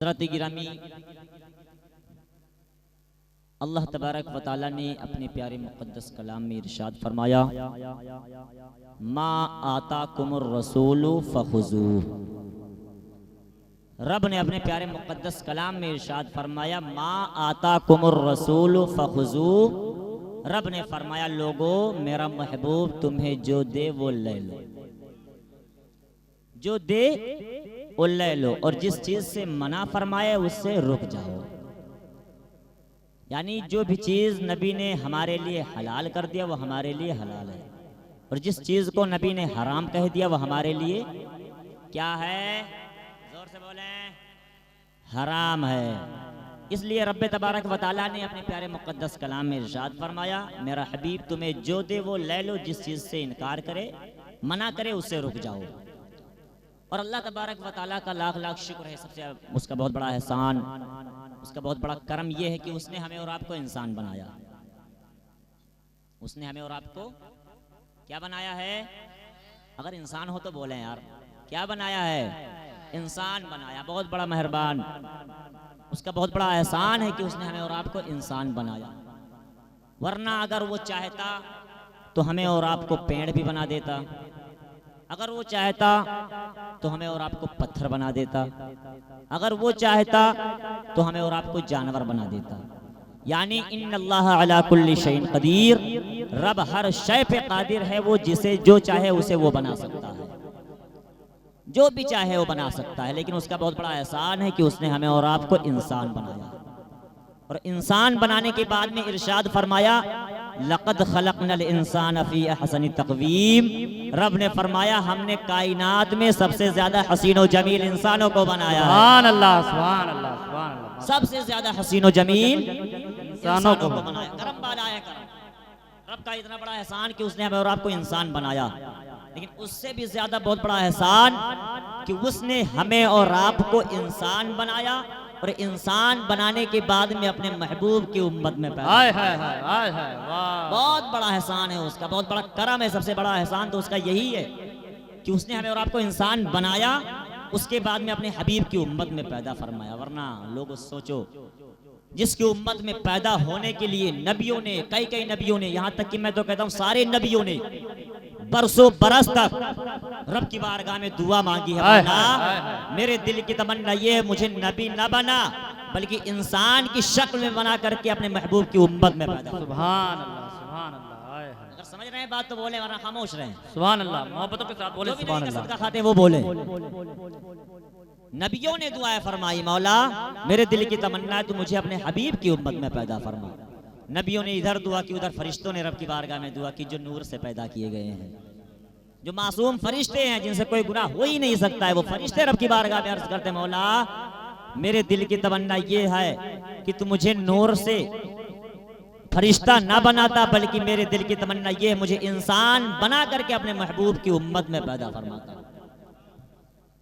हज़रत गिरामी अल्लाह तबारक व तआला ने अपने प्यारे मुक़द्दस कलाम में इरशाद फरमाया, मा आताकुमुर रसूलु फखुज़ू। रब ने अपने प्यारे मुक़द्दस कलाम में इरशाद फरमाया, मा आताकुमुर रसूलु फखुज़ू। रब ने फरमाया, लोगो मेरा महबूब तुम्हें जो दे वो ले लो, जो दे वो ले लो, और जिस चीज से मना फरमाए उससे रुक जाओ। यानी जो भी चीज नबी ने हमारे लिए हलाल कर दिया वो हमारे लिए हलाल है, और जिस चीज को नबी ने हराम कह दिया वो हमारे लिए क्या है? जोर से बोले, हराम है। इसलिए रब्बे तबारक व तआला ने अपने प्यारे मुक़द्दस कलाम में इरशाद फरमाया, मेरा हबीब तुम्हें जो दे वो ले लो, जिस चीज से इनकार करे मना करे उससे रुक जाओ। और अल्लाह तबारक व तआला का लाख लाख शुक्र है, सबसे उसका बहुत बड़ा एहसान, उसका बहुत बड़ा करम यह है कि उसने हमें और आपको इंसान बनाया। उसने हमें और आपको क्या बनाया है? अगर इंसान हो तो बोले यार, क्या बनाया है? इंसान बनाया। बहुत बड़ा मेहरबान, उसका बहुत बड़ा एहसान है कि उसने हमें और आपको इंसान बनाया। वरना अगर वो चाहता तो हमें और आपको पेड़ भी बना देता, अगर वो चाहता तो हमें और आपको पत्थर बना देता, अगर वो चाहता तो हमें और आपको जानवर बना देता। यानी इन्नल्लाह अला कुल्ली शैइन कदीर, रब हर शय पे कादिर है। वो जिसे जो चाहे उसे वो बना सकता है, जो भी चाहे वो बना सकता है। लेकिन उसका बहुत बड़ा एहसान है कि उसने हमें और आपको इंसान बनाया, और इंसान बनाने के बाद में इरशाद फरमाया, लक़द खलक़नल इंसान फी अहसनि तक़वीम। रब ने फरमाया, हमने कायनात में सबसे ज्यादा हसीन व जमील इंसानों को बनाया है। सुभान अल्लाह, सुभान अल्लाह, सुभान अल्लाह। सबसे ज्यादा हसीन व जमील इंसानों को बनाया। करम वाला है करम। रब का इतना बड़ा एहसान कि उसने हमें और आपको इंसान बनाया। लेकिन उससे भी ज्यादा बहुत बड़ा एहसान कि उसने हमें और आपको इंसान बनाया, और इंसान बनाने के बाद में अपने महबूब की उम्मत में पैदा। बहुत बड़ा एहसान है उसका, बहुत बड़ा करम है। सबसे बड़ा एहसान तो उसका यही है कि उसने हमें और आपको इंसान बनाया, उसके बाद में अपने हबीब की उम्मत में पैदा फरमाया। वरना लोग सोचो, जिसकी उम्मत में पैदा होने के लिए नबियों ने, कई नबियों ने, यहाँ तक कि मैं तो कहता हूँ सारे नबियों ने बरसों बरस तक रब की बारगाह में दुआ मांगी है, मौला मेरे दिल की तमन्ना ये है, मुझे नबी न बना बल्कि इंसान की शक्ल में बना करके अपने महबूब की उम्मत में पैदा। सुभान अल्लाह, सुभान अल्लाह। अगर समझ रहे हैं बात तो बोले, वरना खामोश रहे। सुभान अल्लाह, मोहब्बतों के साथ बोले सुभान अल्लाह। सदका खाते वो बोले। नबियों ने दुआ फरमाई, मौला मेरे दिल की तमन्ना है, तू मुझे अपने हबीब की उम्मत में पैदा फरमा। नबियों ने इधर दुआ की, उधर फरिश्तों ने रब की बारगाह में दुआ की, जो नूर से पैदा किए गए हैं, जो मासूम फरिश्ते हैं, जिनसे कोई गुनाह हो ही नहीं सकता है। वो फरिश्ते रब की बारगाह में अर्ज करते, मौला मेरे दिल की तमन्ना ये है कि तू मुझे नूर से फरिश्ता ना बनाता, बल्कि मेरे दिल की तमन्ना ये है, मुझे इंसान बना करके अपने महबूब की उम्मत में पैदा फरमाता।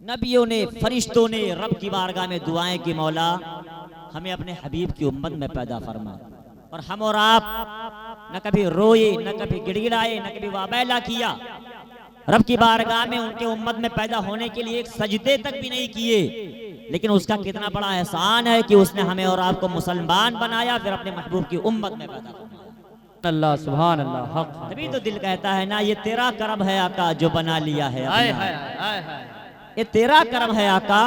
नबियों ने, फरिश्तों ने रब की बारगाह में दुआएं की, मौला हमें अपने हबीब की उम्मत में पैदा फरमा। और हम और आप न कभी रोए, न कभी गिड़गिड़ाए, न कभी वाबैला किया। रब की बारगाह में उनके उम्मत में पैदा होने के लिए एक सजदे तक भी नहीं किए। लेकिन उसका कितना बड़ा एहसान है कि उसने हमें और आपको मुसलमान बनाया, फिर अपने महबूब की उम्मत में पैदा किया। अल्लाह, सुभान अल्लाह। तभी तो दिल कहता है ना, ये तेरा करम है आका जो बना लिया है अपना। ये तेरा करम है आका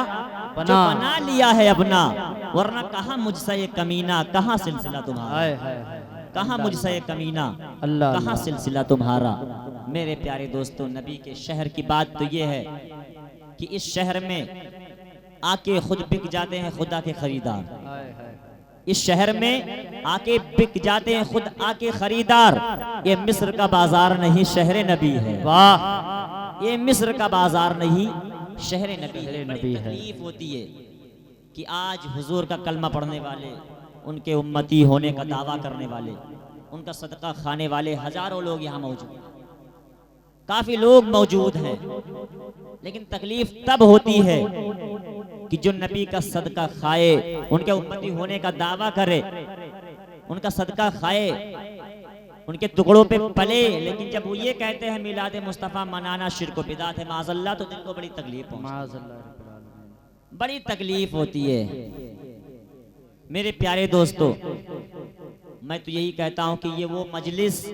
जो बना लिया है अपना। वरना कहाँ मुझसे ये कमीना, कहाँ सिलसिला तुम्हारा, कहाँ मुझसे ये कमीना, कहाँ सिलसिला तुम्हारा। मेरे प्यारे दोस्तों, नबी के शहर की बात तो ये है कि इस शहर में आके खुद बिक जाते हैं खुदा के खरीदार। इस शहर में आके बिक जाते हैं खुद आके खरीदार। ये मिस्र का बाजार नहीं, शहर नबी है। वाह, ये मिस्र का बाजार नहीं, शहर नबी है। बड़ी तकलीफ होती है कि आज हुजूर का कलमा पढ़ने वाले, उनके उम्मती होने का दावा करने वाले, उनका सदका खाने वाले हजारों लोग यहाँ मौजूद हैं, काफी लोग मौजूद हैं। लेकिन तकलीफ तब होती है कि जो नबी का सदका खाए, उनके उम्मती होने का दावा करे, उनका सदका खाए, उनके टुकड़ों पे पले, लेकिन जब वो ये कहते हैं मिलाद मुस्तफ़ा मनाना शिर्क व बिदात है माज़अल्लाह, तो दिल को बड़ी तकलीफ पहुंचती है। बड़ी तकलीफ होती है। मेरे प्यारे दोस्तों, मैं तो यही कहता हूं कि ये वो मजलिस,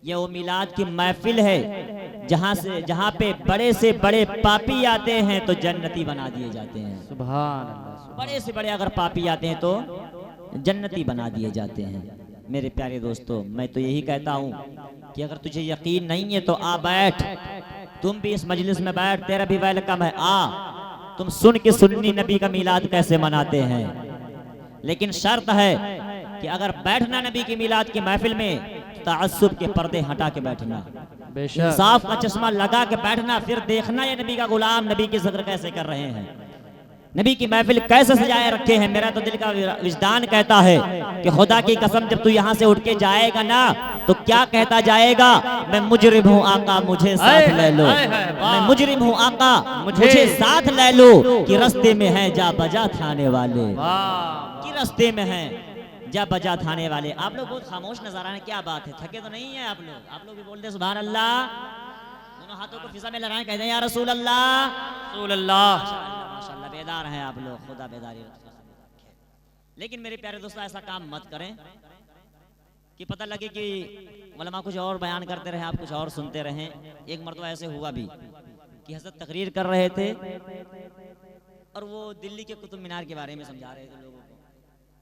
ये वो मिलाद की महफिल है जहां पे बड़े से बड़े पापी आते हैं तो जन्नती बना दिए जाते हैं। सुभान अल्लाह। बड़े से बड़े अगर पापी आते हैं तो जन्नती बना दिए जाते हैं। मेरे प्यारे दोस्तों, मैं तो यही कहता हूं कि अगर तुझे यकीन नहीं है तो आ बैठ, तुम भी इस मजलिस में बैठ, तेरा भी वेलकम है। आ तुम सुन के सुन्नी नबी का मिलाद कैसे मनाते हैं। लेकिन शर्त है कि अगर बैठना नबी की मिलाद की महफिल में, तअस्सुब के पर्दे हटा के बैठना, इंसाफ का चश्मा लगा के बैठना, फिर देखना ये नबी का गुलाम नबी की जिक्र कैसे कर रहे हैं, नबी की महफिल कैसे सजाए रखे हैं। मेरा तो दिल का विजदान कहता है कि खुदा की कसम जब तू यहाँ से उठ के जाएगा ना तो क्या कहता जाएगा, मैं मुजरिम हूँ आका मुझे साथ ले लो, मैं मुजरिम हूँ आका मुझे साथ ले लो, कि रास्ते में है जा बजा थाने वाले, कि रास्ते में है जा बजा थाने वाले। आप लोग बहुत खामोश नजर आ रहे हैं, क्या बात है, थके तो नहीं है आप लोग भी बोलते सुभान अल्लाह, दोनों हाथों को फिजा में लहराएं, कहते हैं या रसूल अल्लाह, रसूल अल्लाह। माशाअल्लाह बेदार हैं आप लोग, खुदा बेदारी रखे। लेकिन मेरे प्यारे दोस्तों, ऐसा काम मत करें कि पता लगे कि उलमा कुछ और बयान करते रहे, आप कुछ और सुनते रहें। एक मरतबा ऐसे हुआ भी कि हज़रत तकरीर कर रहे थे और वो दिल्ली के कुतुब मीनार के बारे में समझा रहे थे लोगों को।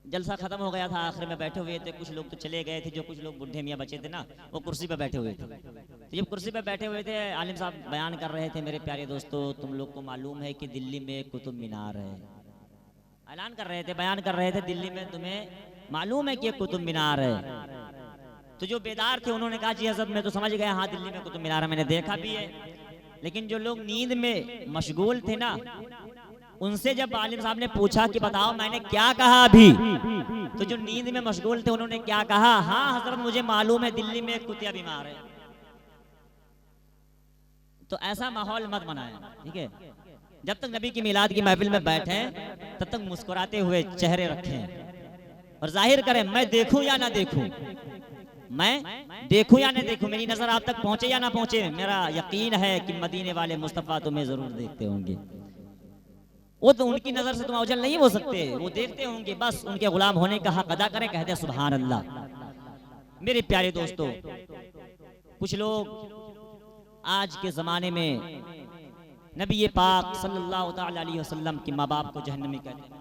जलसा खत्म हो गया था, आखिर में बैठे हुए थे, कुछ लोग तो चले गए थे, जो कुछ लोग बुढ़े मियाँ बचे थे ना, वो कुर्सी पे बैठे हुए थे। तो जब कुर्सी पे बैठे हुए थे, आलिम साहब बयान कर रहे थे, मेरे प्यारे दोस्तों तुम लोग को मालूम है कि दिल्ली में कुतुब मीनार है। ऐलान कर रहे थे, बयान कर रहे थे, दिल्ली में तुम्हें मालूम है कि कुतुब मीनार है। तो जो बेदार थे उन्होंने कहा जी हज़रत मैं तो समझ गया, हाँ दिल्ली में कुतुब मीनार है, मैंने देखा भी है। लेकिन जो लोग नींद में मशगूल थे ना, उनसे जब आलिम साहब ने पूछा कि बताओ मैंने क्या कहा अभी, तो जो नींद में मशगूल थे उन्होंने क्या कहा, हाँ हजरत मुझे मालूम है दिल्ली में एक कुतिया बीमार है। तो ऐसा माहौल मत बनाएं, ठीक है। जब तक नबी की मिलाद की महफिल में बैठे तब तक मुस्कुराते हुए चेहरे रखें और जाहिर करें मैं देखूं या ना देखूं, मैं देखूं या ना देखूं, मेरी नजर आप तक पहुंचे या ना पहुंचे, मेरा यकीन है कि मदीने वाले मुस्तफा तुम्हें जरूर देखते होंगे। वो तो उनकी नजर से तुम ओझल नहीं हो सकते, वो देखते होंगे, बस उनके गुलाम होने का हक अदा करें, कहते हैं सुभान अल्लाह। मेरे प्यारे दोस्तों, कुछ लोग आज के जमाने में नबी पाक सल्लल्लाहु अलैहि वसल्लम के माँ बाप को जहन्नमी कहते हैं।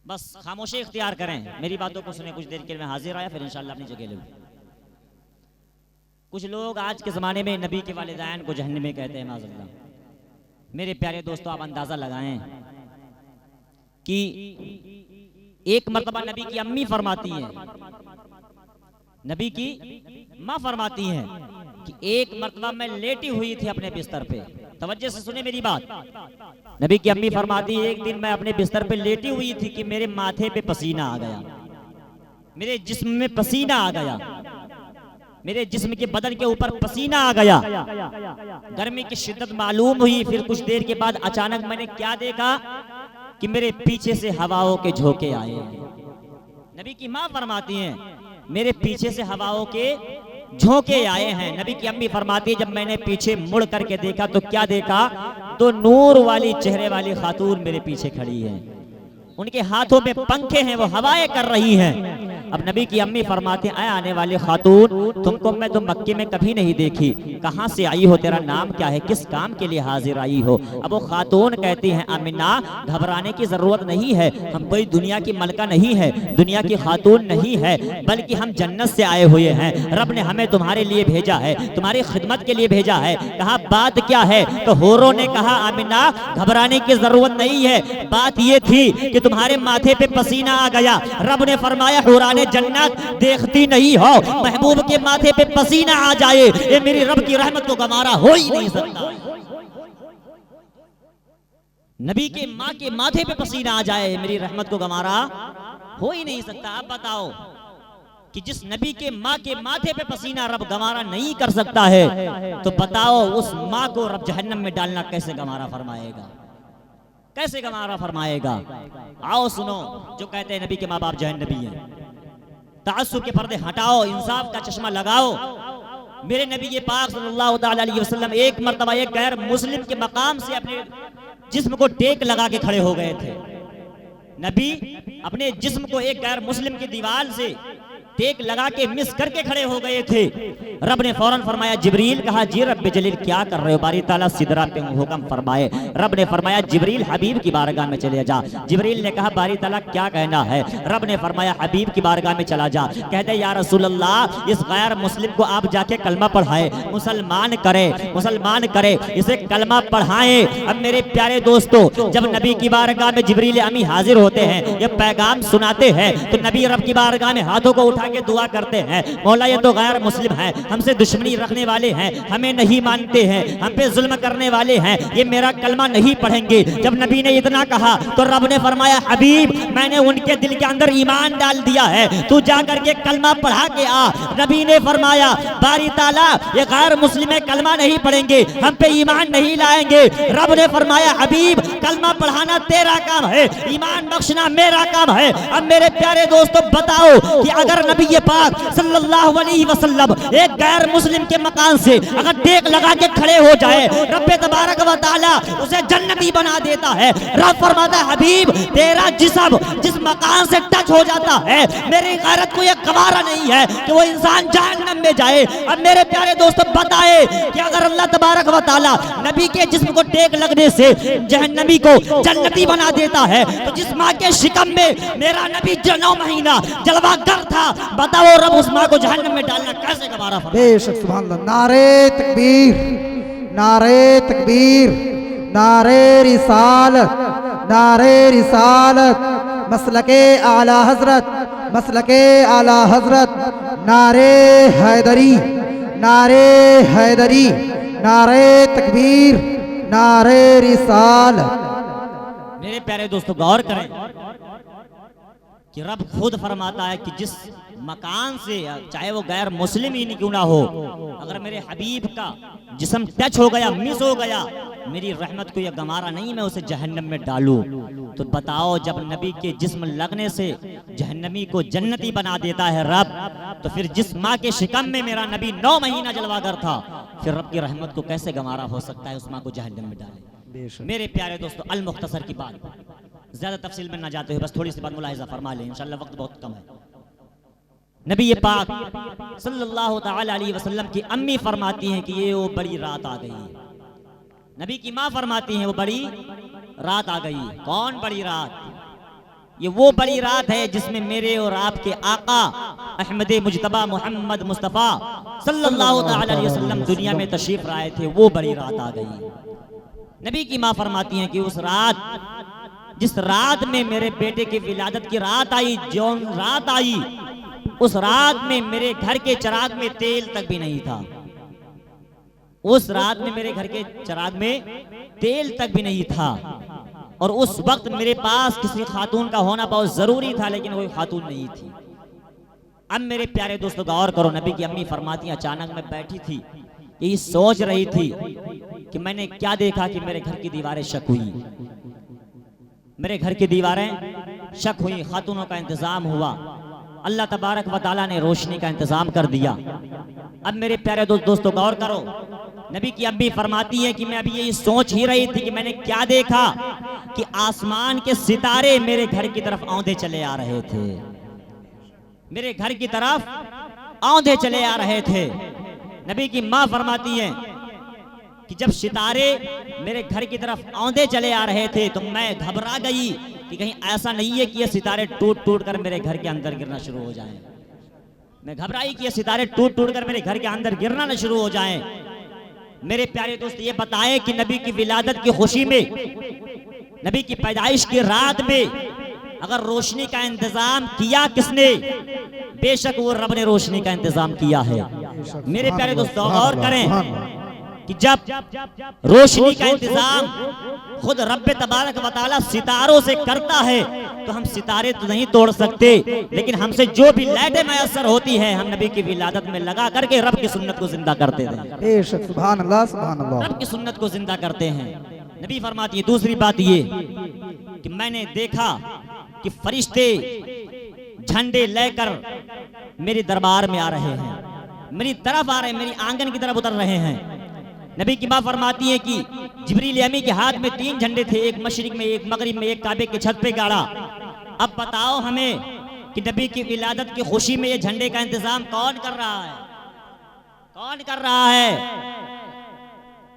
बस खामोशी इख्तियार करें, मेरी बातों को सुने, कुछ देर के लिए मैं हाजिर आया, फिर इंशाअल्लाह अपनी जगह लूँ। कुछ लोग आज के जमाने में नबी के वालिदैन को जहन्नमी कहते हैं माज़अल्लाह। मेरे प्यारे दोस्तों, आप अंदाजा लगाएं कि एक मर्तबा नबी की अम्मी फरमाती हैं, नबी की माँ फरमाती हैं कि एक मर्तबा मैं लेटी हुई थी अपने बिस्तर पे, तवज्जो से सुने मेरी बात। नबी की अम्मी फरमाती है एक दिन मैं अपने बिस्तर पे लेटी हुई थी कि मेरे माथे पे पसीना आ गया, मेरे जिस्म में पसीना आ गया, मेरे जिस्म के बदन के ऊपर पसीना आ गया, गर्मी की शिद्दत मालूम हुई। फिर कुछ देर के बाद अचानक मैंने क्या देखा कि मेरे पीछे से हवाओं के झोंके आए। नबी की माँ फरमाती हैं मेरे पीछे से हवाओं के झोंके आए हैं। नबी की अम्मी फरमाती है जब मैंने पीछे मुड़ करके देखा तो क्या देखा, तो नूर वाली चेहरे वाली खातून मेरे पीछे खड़ी है, उनके हाथों में पंखे हैं, वो हवाएं कर रही हैं। अब नबी की अम्मी फरमाते हैं आने वाली खातून तुमको मैं तो मक्के में कभी नहीं देखी, कहाँ से आई हो, तेरा नाम क्या है, किस काम के लिए हाजिर आई हो। अब वो खातून कहती हैं आमिना घबराने की जरूरत नहीं है, हम कोई दुनिया की मलका नहीं है, दुनिया की खातून नहीं है, बल्कि हम जन्नत से आए हुए हैं, रब ने हमें तुम्हारे लिए भेजा है, तुम्हारी खिदमत के लिए भेजा है। कहा बात क्या है, तो होरों ने कहा आमिना घबराने की जरूरत नहीं है, बात ये थी कि तुम्हारे माथे पे पसीना आ गया, रब ने फरमाया हुराने जन्नत देखती नहीं हो, महबूब के माथे पे पसीना आ जाए ये मेरी रब की रहमत को गवारा हो ही नहीं सकता। नबी के माँ के माथे पे पसीना आ जाए मेरी रहमत को गवारा हो ही नहीं सकता। आप बताओ कि जिस नबी के माँ के माथे पे पसीना रब गवारा नहीं कर सकता है, तो बताओ उस माँ को रब जहन्नम में डालना कैसे गवारा फरमाएगा, कैसे गवारा फरमाएगा। आओ सुनो, जो कहते हैं नबी के माँ बाप जहन्नमी हैं, तासुब के पर्दे हटाओ, इंसाफ का चश्मा लगाओ। मेरे नबी पाक सल्लल्लाहु अलैहि वसल्लम एक मर्तबा एक गैर मुस्लिम के मकाम से अपने जिस्म को टेक लगा के खड़े हो गए थे। नबी अपने जिस्म को एक गैर मुस्लिम की दीवार से टेक लगा के मिस करके खड़े हो गए थे। रब ने फौरन फरमाया जिब्रील, कहा जी रब जलील क्या कर रहे हो? बारी ताला सिदरा पे हुक्म फरमाए। रब ने फरमाया जिब्रील हबीब की बारगाह में चले जा। जिब्रील ने कहा बारी ताला क्या कहना है? रब ने फरमाया हबीब की बारगाह में चला जा। कहते या रसूल अल्लाह, इस गैर मुस्लिम को आप जाके कलमा पढ़ाए, मुसलमान करे, इसे कलमा पढ़ाए। अब मेरे प्यारे दोस्तों, जब नबी की बारगाह में जिब्रील अमी हाजिर होते हैं, ये पैगाम सुनाते हैं, तो नबी रब की बारगाह में हाथों को उठा के दुआ करते हैं, मौला ये तो गैर मुस्लिम है, हमसे दुश्मनी रखने वाले हैं, हमें नहीं मानते हैं, हम पे जुल्म करने वाले हैं, ये मेरा कलमा नहीं पढ़ेंगे। जब नबी ने इतना कहा तो रब ने फरमाया हबीब, मैंने उनके दिल के अंदर ईमान डाल दिया है, तू जा करके कलमा पढ़ा के आ। नबी ने फरमाया बारी ताला ये गैर मुस्लिम कलमा नहीं पढ़ेंगे, हम पे ईमान नहीं लाएंगे। रब ने फरमाया हबीब कलमा पढ़ाना तेरा काम है, ईमान बख्शना मेरा काम है। अब मेरे प्यारे दोस्तों बताओ कि अगर नबी पाक सल्लल्लाहु अलैहि वसल्लम एक गैर मुस्लिम के मकान से अगर टेक लगा के खड़े हो जाए, रब्बे तबारक व तआला उसे जन्नती बना देता है। रब फरमाता है हबीब तेरा जिस्म जिस मकान से टच हो जाता है, मेरी गैरत को यह गवारा नहीं है कि वो इंसान जहन्नम में जाए। अब मेरे प्यारे दोस्तों बताए कि अगर अल्लाह तबारक व तआला नबी के जिस्म को टेक लगने से जहन्नमी को जन्नती बना देता है, तो जिस माँ के शिकम में मेरा नबी 9 महीना जलवागर था, बताओ रब उस माँ को जहन्नम में डालना कैसे गवारा? बेशक सुभान अल्लाह। नारे तकबीर, नारे तकबीर, नारे रिसालत, नारे रिसालत, मसलके आला हजरत, मसलके आला हजरत, नारे हैदरी, नारे हैदरी, नारे तकबीर, नारे रिसालत। मेरे प्यारे दोस्तों गौर करें कि रब खुद फरमाता है कि जिस मकान से चाहे वो गैर मुस्लिम ही क्यों ना हो, अगर मेरे हबीब का जिस्म टच हो गया, मिस हो गया, मेरी रहमत को यह गमारा नहीं मैं उसे जहन्नम में डालूं। तो बताओ जब नबी के जिस्म लगने से जहन्नमी को जन्नती बना देता है रब, तो फिर जिस माँ के शिकम में मेरा नबी 9 महीना जलवागर था, फिर रब की रहमत को कैसे गमारा हो सकता है उस माँ को जहन्नम में डाले? मेरे प्यारे दोस्तों अल मुख्तसर की बात, ज्यादा तफसील में ना जाते हुए बस थोड़ी सी बात मुलाहिजा फरमा लें, इंशाअल्लाह वक्त बहुत कम है। नबी पाक सल्लल्लाहु तआला अलैहि वसल्लम की अम्मी फरमाती हैं कि ये वो बड़ी रात आ गई। नबी की माँ फरमाती हैं वो बड़ी रात आ गई। कौन बड़ी रात? ये वो बड़ी रात है जिसमें मेरे और आपके आका अहमद मुजतबा मोहम्मद मुस्तफ़ा सल्लल्लाहु तआला अलैहि वसल्लम दुनिया में तशरीफ लाए थे, वो बड़ी रात आ गई। नबी की माँ फरमाती हैं कि उस रात, जिस रात में मेरे बेटे की विलादत की रात आई, जौन रात आई, उस रात में मेरे घर के चिराग में तेल तक भी नहीं था। उस रात में मेरे घर के चिराग में तेल तक भी नहीं था, और उस वक्त मेरे पास किसी खातून का होना बहुत जरूरी था, लेकिन कोई खातून नहीं थी। अब मेरे प्यारे दोस्तों गौर करो, नबी की अम्मी फरमाती, अचानक मैं बैठी थी, यही सोच रही थी कि मैंने क्या देखा कि मेरे घर की दीवारें शक हुई, मेरे घर की दीवारें शक हुई, खातूनों का इंतजाम हुआ, अल्लाह तबारक व तआला ने रोशनी का इंतजाम कर दिया। अब मेरे प्यारे दोस्तों गौर करो, नबी की अम्मी फरमाती है कि मैं अभी यही सोच ही रही थी कि मैंने क्या देखा कि आसमान के सितारे मेरे घर की तरफ औंधे चले आ रहे थे, मेरे घर की तरफ औंधे चले आ रहे थे। नबी की माँ फरमाती है कि जब सितारे मेरे घर की तरफ औंधे चले आ रहे थे तो मैं घबरा गई कि कहीं ऐसा नहीं है कि ये सितारे टूट टूट कर मेरे घर के अंदर गिरना शुरू हो जाएं। मैं घबराई कि ये सितारे टूट टूट कर मेरे घर के अंदर गिरना न शुरू हो जाएं। मेरे प्यारे दोस्त ये बताएं कि नबी की विलादत की खुशी में, नबी की पैदाइश की रात में अगर रोशनी का इंतजाम किया किसने? बेशक वो रब ने रोशनी का इंतजाम किया है। मेरे प्यारे दोस्तों गौर करें कि जब रोशनी का इंतजाम खुद रब्बे तबारक व तआला सितारों से करता है तो हम सितारे तो नहीं तोड़ सकते, लेकिन हमसे जो भी लाइटें मैसर होती है हम नबी की विलादत में लगा करके रब की सुन्नत को जिंदा करते हैं। बेशक सुभान अल्लाह, सुभान अल्लाह। रब की सुन्नत को जिंदा करते हैं। नबी फरमाती है दूसरी बात ये कि मैंने देखा कि फरिश्ते झंडे लेकर मेरे दरबार में आ रहे हैं, मेरी तरफ आ रहे हैं, मेरी आंगन की तरफ उतर रहे हैं। नबी की माँ फरमाती है कि जिब्रील अमी के हाथ में 3 झंडे थे, एक मशरिक में, एक मगरिब में, एक काबे के छत पे गाड़ा। अब बताओ हमें कि नबी की विलादत की खुशी में ये झंडे का इंतजाम कौन कर रहा है? कौन कर रहा है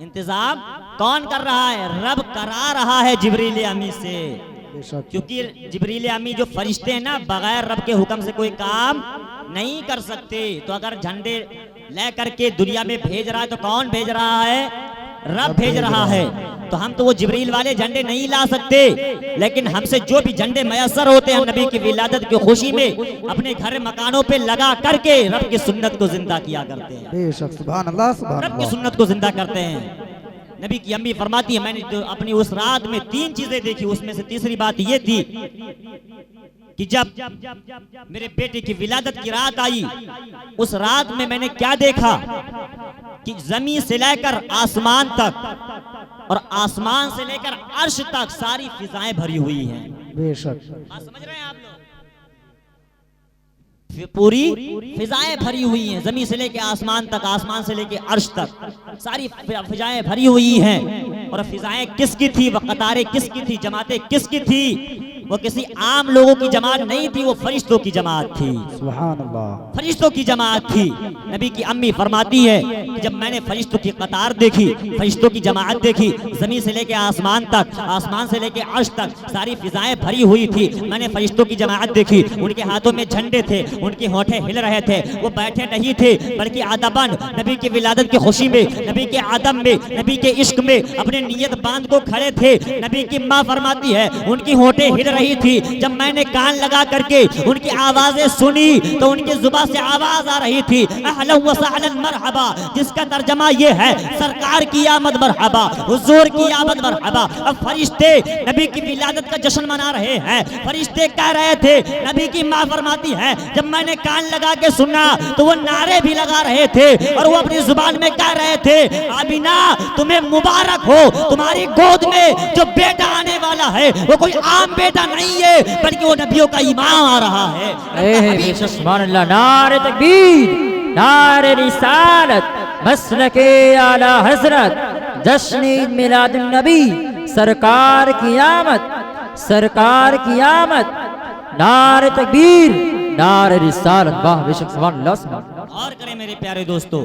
इंतजाम? कौन कर रहा है? रब करा रहा है जिब्रील अमी से। बेशक क्योंकि जिब्रील अमी जो फरिश्ते हैं ना, बगैर रब के हुक्म से कोई काम नहीं कर सकते। तो अगर झंडे ले करके दुनिया में भेज रहा है तो कौन भेज रहा है? रब भेज रहा है। तो हम तो वो जिब्रील वाले झंडे नहीं ला सकते, लेकिन हमसे जो भी झंडे मयसर होते हैं नबी की विलादत की खुशी में अपने घर मकानों पे लगा करके रब की सुन्नत को जिंदा किया करते हैं। बेशक सुभान अल्लाह सुभान रब की अल्लाह। सुन्नत को जिंदा करते हैं। नबी की अम्मी फरमाती है, मैंने जो अपनी उस रात में 3 चीजें देखी, उसमें से तीसरी बात ये थी कि जब मेरे बेटे की विलादत की रात आई, उस रात में मैंने क्या देखा कि जमीन से लेकर आसमान तक और आसमान से लेकर अर्श तक सारी फिजाएं भरी हुई हैं। बेशक बात समझ रहे हैं आप लोग? पूरी फिजाएं भरी हुई हैं, जमीन से लेके आसमान तक, आसमान से लेके अर्श तक सारी फिजाएं भरी हुई हैं। और फिजाएं किसकी थी? वह कतारें किसकी थी? जमातें किसकी थी? वो किसी आम लोगों की जमात नहीं थी, वो फरिश्तों की जमात थी। सुभान अल्लाह। फरिश्तों की जमात थी। नबी की अम्मी फरमाती है कि जब मैंने फरिश्तों की कतार देखी, फरिश्तों की जमात देखी, जमीन से लेके आसमान तक, आसमान से लेके अर्श तक सारी फिजाएं भरी हुई थी। मैंने फरिश्तों की जमात देखी, उनके हाथों में झंडे थे, उनके होंठे हिल रहे थे, वो बैठे नहीं थे बल्कि अदबन नबी की विलादत की खुशी में, नबी के आदम में, नबी के इश्क में अपने नियत बांध को खड़े थे। नबी की माँ फरमाती है उनकी होंठे हिल रही थी। जब मैंने कान लगा करके उनकी आवाजें सुनी तो उनकी जुबान से आवाज आ रही थी, अहलन व सहलन मरहबा, जिसका तर्जमा ये है सरकार की आमद मरहबा, हुजूर की आमद मरहबा। अब फरिश्ते नबी की विलादत का जश्न मना रहे हैं। फरिश्ते कह रहे थे, नबी की माँ फरमाती है जब मैंने कान लगा के सुना तो वो नारे भी लगा रहे थे और वो अपनी जुबान में कह रहे थे, आमिना तुम्हें मुबारक हो, तुम्हारी गोद में जो बेटा आने वाला है वो कोई आम बेटा नहीं है बल्कि वो नबियों का इमाम आ रहा है। बेशक सुभान अल्लाह। नारे तकबीर, नारे रिसालत, मसलके आला हजरत, जश्न ईद मिलादुन नबी, सरकार की आमद, सरकार की आमद। नारे तकबीर, नारे रिसालत। वाह बेशक सुभान अल्लाह सुभान अल्लाह। और करें मेरे प्यारे दोस्तों,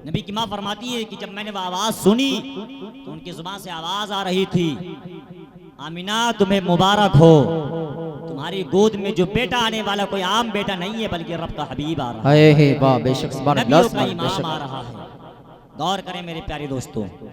नबी की माँ फरमाती है कि जब मैंने वो आवाज सुनी तो उनकी जुबान से आवाज आ रही थी, आमिना तुम्हें मुबारक हो, तुम्हारी गोद में जो बेटा आने वाला कोई आम बेटा नहीं है बल्कि रब का हबीब आ रहा है, वाह बेशक सुभान अल्लाह नबियों का सुभान इमाम अल्लाह। आ रहा है। गौर करें मेरे प्यारे दोस्तों।